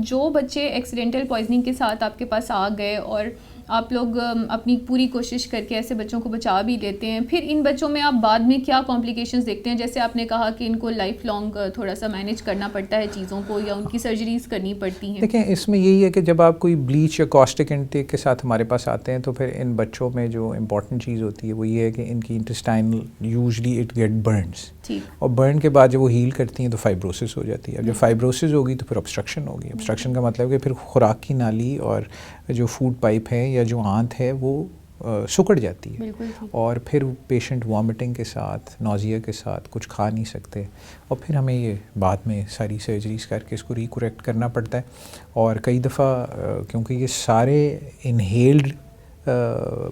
जो बच्चे accidental poisoning के साथ आपके पास आ गए और आप लोग अपनी पूरी कोशिश करके ऐसे बच्चों को बचा भी लेते हैं, फिर इन बच्चों में आप बाद में क्या कॉम्प्लिकेशंस देखते हैं? जैसे आपने कहा कि इनको लाइफ लॉन्ग थोड़ा सा मैनेज करना पड़ता है चीज़ों को, या उनकी सर्जरीज करनी पड़ती हैं। देखें, इसमें यही है कि जब आप कोई ब्लीच या कॉस्टिक इंटेक के साथ हमारे पास आते हैं तो फिर इन बच्चों में जो इम्पॉर्टेंट चीज़ होती है वो ये है कि इनकी intestinal usually it get Burns, और बर्न के बाद जब वो हील करती हैं तो फाइब्रोसिस हो जाती है। अब जब फाइब्रोसिस होगी तो फिर ऑब्स्ट्रक्शन होगी। ऑब्स्ट्रक्शन का मतलब है कि फिर खुराक की नाली और जो फूड पाइप है या जो आंत है वो सिकुड़ जाती है, और फिर पेशेंट वॉमिटिंग के साथ, नौजिया के साथ कुछ खा नहीं सकते, और फिर हमें ये बाद में सारी सर्जरीज करके इसको रिकरेक्ट करना पड़ता है। और कई दफ़ा क्योंकि ये सारे इनहेल्ड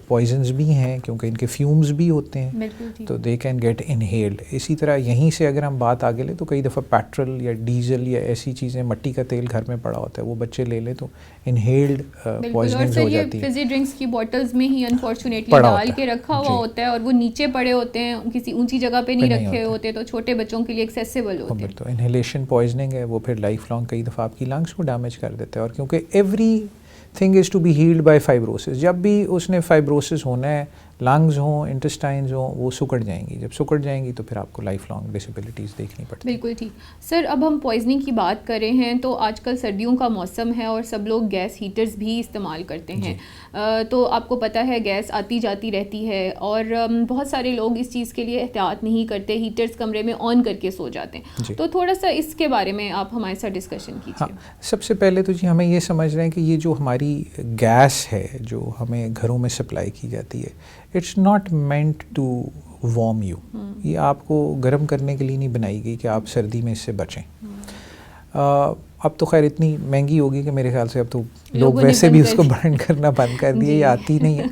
पॉइजन्स भी हैं, क्योंकि इनके फ्यूम्स भी होते हैं, तो दे कैन गेट इनहेल्ड। इसी तरह यहीं से अगर हम बात आगे लें तो कई दफ़ा पेट्रोल या डीजल या ऐसी चीज़ें, मट्टी का तेल घर में पड़ा होता है, वो बच्चे ले लें तो इनहेल्ड पॉइजनिंग हो जाती है। फिजी ड्रिंक्स की बॉटल्स में ही अनफॉर्चुनेटली डाल के रखा हुआ होता है, और वो नीचे पड़े होते हैं, किसी ऊंची जगह पे नहीं रखे होते, तो छोटे बच्चों के लिए एक्सेसिबल होते हैं। तो इनहेलेशन पॉइजनिंग है वो फिर लाइफ लॉन्ग कई दफ़ा आपकी लंग्स को डैमेज कर देता है। और क्योंकि everything is to be healed by fibrosis, जब भी उसने फाइब्रोसिस होना है, लंग्स हों, इंटेस्टाइन्स हों, वो सिकुड़ जाएंगी। जब सिकुड़ जाएंगी तो फिर आपको लाइफ लॉन्ग डिसेबिलिटीज़ देखनी पड़ती है। बिल्कुल ठीक। सर, अब हम पॉइजनिंग की बात कर रहे हैं तो आजकल सर्दियों का मौसम है और सब लोग गैस हीटर्स भी इस्तेमाल करते हैं। तो आपको पता है गैस आती जाती रहती है, और बहुत सारे लोग इस चीज़ के लिए एहतियात नहीं करते, हीटर्स कमरे में ऑन करके सो जाते हैं। तो थोड़ा सा इसके बारे में आप हमारे साथ डिस्कशन कीजिए। हाँ, सबसे पहले तो जी हमें ये समझ रहे हैं कि ये जो हमारी गैस है जो हमें घरों में सप्लाई की जाती है, it's not meant to warm you. ये आपको गर्म करने के लिए नहीं बनाई गई कि आप सर्दी में इससे बचें। अब तो खैर इतनी महंगी होगी कि मेरे ख्याल से अब तो लोग वैसे भी उसको बर्न करना बंद कर दिए, ये आती नहीं है।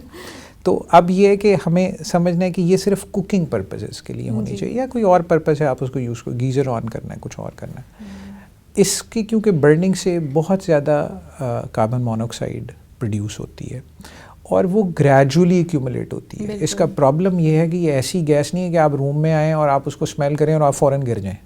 तो अब ये है कि हमें समझना है कि ये सिर्फ कुकिंग पर्पसेस के लिए होनी चाहिए, या कोई और पर्पस है आप उसको यूज़ करो, गीज़र ऑन करना है, कुछ और करना है। इसकी क्योंकि बर्निंग से बहुत ज़्यादा कार्बन मोनोऑक्साइड प्रोड्यूस होती है और वो ग्रेजुअली एक्यूमुलेट होती है। इसका प्रॉब्लम ये है कि ये ऐसी गैस नहीं है कि आप रूम में आएँ और आप उसको स्मेल करें और आप फ़ौरन गिर जाएं।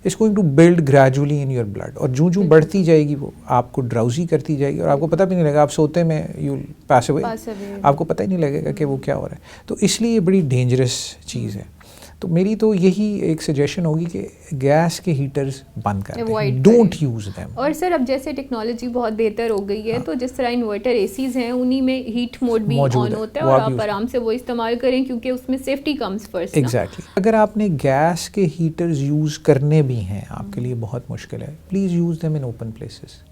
It's going to build gradually in your blood, और जूं बढ़ती जाएगी वो आपको ड्राउजी करती जाएगी, और आपको पता भी नहीं लगेगा, आप सोते में यू पास अवे, आपको पता ही नहीं लगेगा कि वो क्या हो रहा है। तो इसलिए ये बड़ी डेंजरस चीज़ है। तो मेरी तो यही एक सजेशन होगी कि गैस के हीटर्स बंद कर दें, डोंट यूज़ देम। और सर, अब जैसे टेक्नोलॉजी बहुत बेहतर हो गई है, तो जिस तरह इन्वर्टर एसीज हैं उन्हीं में हीट मोड भी ऑन होता है, और आप आराम से वो इस्तेमाल करें क्योंकि उसमें सेफ्टी कम्स फर्स्ट। एग्जैक्टली। अगर आपने गैस के हीटर्स यूज़ करने भी हैं, आपके लिए बहुत मुश्किल है, please use them in open places.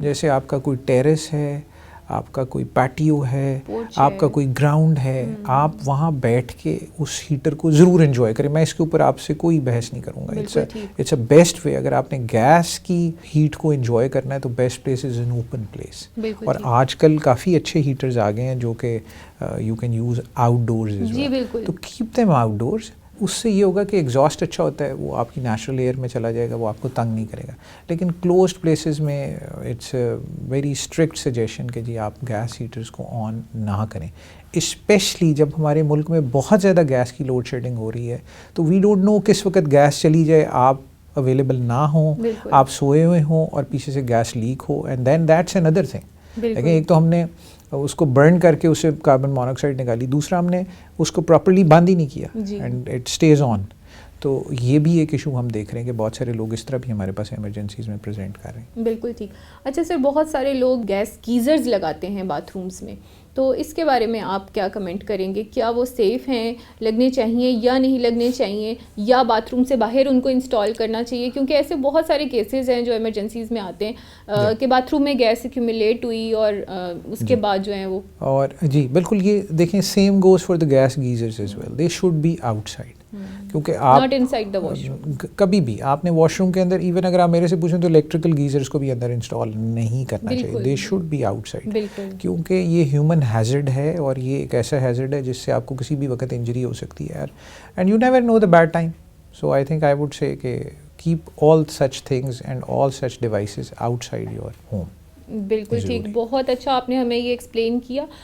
जैसे आपका कोई टेरेस है, आपका कोई पैटियो है, आपका कोई ग्राउंड है, आप वहाँ बैठ के उस हीटर को ज़रूर एंजॉय करें। मैं इसके ऊपर आपसे कोई बहस नहीं करूँगा। It's a best way. अगर आपने गैस की हीट को एंजॉय करना है तो best place is an open place. और आजकल काफ़ी अच्छे हीटर्स आ गए हैं जो कि you can use outdoors is well, तो कीप देम आउटडोर्स। उससे ये होगा कि एग्जॉस्ट अच्छा होता है, वो आपकी नेचुरल एयर में चला जाएगा, वो आपको तंग नहीं करेगा। लेकिन क्लोज्ड प्लेसेस में इट्स वेरी स्ट्रिक्ट सजेशन कि जी आप गैस हीटर्स को ऑन ना करें, स्पेशली जब हमारे मुल्क में बहुत ज़्यादा गैस की लोड शेडिंग हो रही है। तो वी डोंट नो किस वक्त गैस चली जाए, आप अवेलेबल ना हो, आप सोए हुए हों और पीछे से गैस लीक हो, and then that's another thing. लेकिन एक तो हमने उसको बर्न करके उससे कार्बन मोनोऑक्साइड निकाली, दूसरा हमने उसको प्रॉपर्ली बंद ही नहीं किया एंड इट स्टेज ऑन। तो ये भी एक इशू हम देख रहे हैं कि बहुत सारे लोग इस तरह भी हमारे पास इमरजेंसीज में प्रेजेंट कर रहे हैं। बिल्कुल ठीक। अच्छा सर, बहुत सारे लोग गैस गीज़र्स लगाते हैं बाथरूम्स में, तो इसके बारे में आप क्या कमेंट करेंगे? क्या वो सेफ़ हैं, लगने चाहिए या नहीं लगने चाहिए, या बाथरूम से बाहर उनको इंस्टॉल करना चाहिए? क्योंकि ऐसे बहुत सारे केसेस हैं जो इमरजेंसीज़ में आते हैं कि बाथरूम में गैस एक्यूमुलेट हुई और उसके बाद जो है वो। और जी बिल्कुल, ये देखें same goes for the gas geysers as well, they should be outside. क्योंकि आप नॉट इनसाइड द वॉशरूम, कभी भी आपने वॉशरूम के अंदर, इवन अगर आप मेरे से पूछें तो इलेक्ट्रिकल गीजर्स को भी अंदर इंस्टॉल नहीं करना चाहिए। दे शुड बी आउटसाइड, क्योंकि ये ह्यूमन हैजर्ड है और ये एक ऐसा हैजर्ड है जिससे आपको किसी भी वक्त इंजरी हो सकती है यार, and you never know the bad time. So I think I would say कि keep all such things and all such devices outside your home. बिल्कुल ठीक, बहुत अच्छा आपने हमें ये एक्सप्लेन किया।